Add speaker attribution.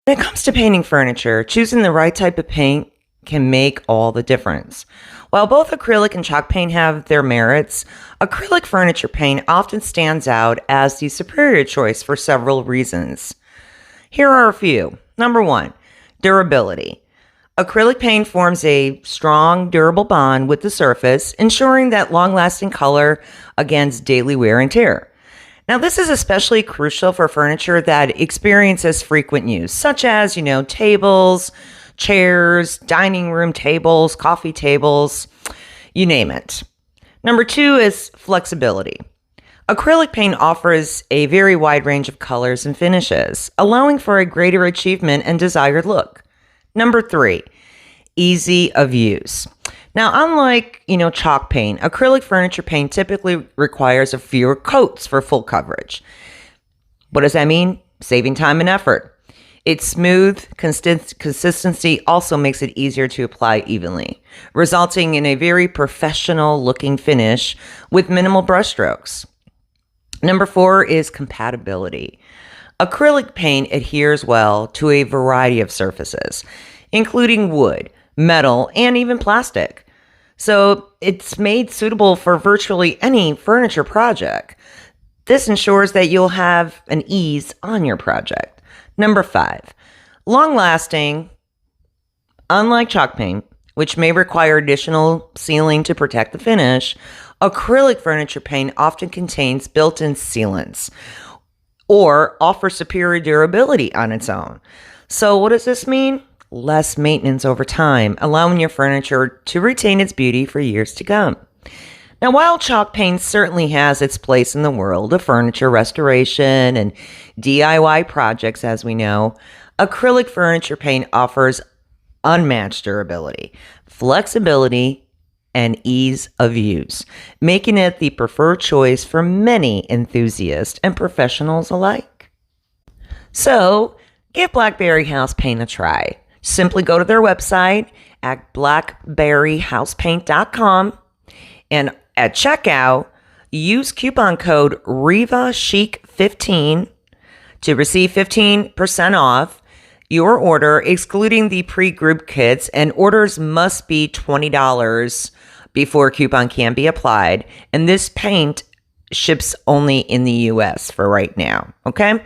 Speaker 1: When it comes to painting furniture, choosing the right type of paint can make all the difference. While both acrylic and chalk paint have their merits, acrylic furniture paint often stands out as the superior choice for several reasons. Here are a few. Number one, durability. Acrylic paint forms a strong, durable bond with the surface, ensuring that long-lasting color against daily wear and tear. Now, this is especially crucial for furniture that experiences frequent use, such as, tables, chairs, dining room tables, coffee tables, you name it. Number two is flexibility. Acrylic paint offers a very wide range of colors and finishes, allowing for a greater achievement and desired look. Number three, easy of use. Now, unlike, chalk paint, acrylic furniture paint typically requires a fewer coats for full coverage. What does that mean? Saving time and effort. Its smooth consistency also makes it easier to apply evenly, resulting in a very professional looking finish with minimal brush strokes. Number four is compatibility. Acrylic paint adheres well to a variety of surfaces, including wood, metal, and even plastic. So it's made suitable for virtually any furniture project. This ensures that you'll have an ease on your project. Number five, long-lasting. Unlike chalk paint, which may require additional sealing to protect the finish, acrylic furniture paint often contains built-in sealants or offers superior durability on its own. So what does this mean? Less maintenance over time, allowing your furniture to retain its beauty for years to come. Now, while chalk paint certainly has its place in the world of furniture restoration and DIY projects, as we know, acrylic furniture paint offers unmatched durability, flexibility, and ease of use, making it the preferred choice for many enthusiasts and professionals alike. So, give Blackberry House Paint a try. Simply go to their website at blackberryhousepaint.com and at checkout, use coupon code REVACHIC15 to receive 15% off your order, excluding the pre-group kits, and orders must be $20 before coupon can be applied. And this paint ships only in the US for right now, okay?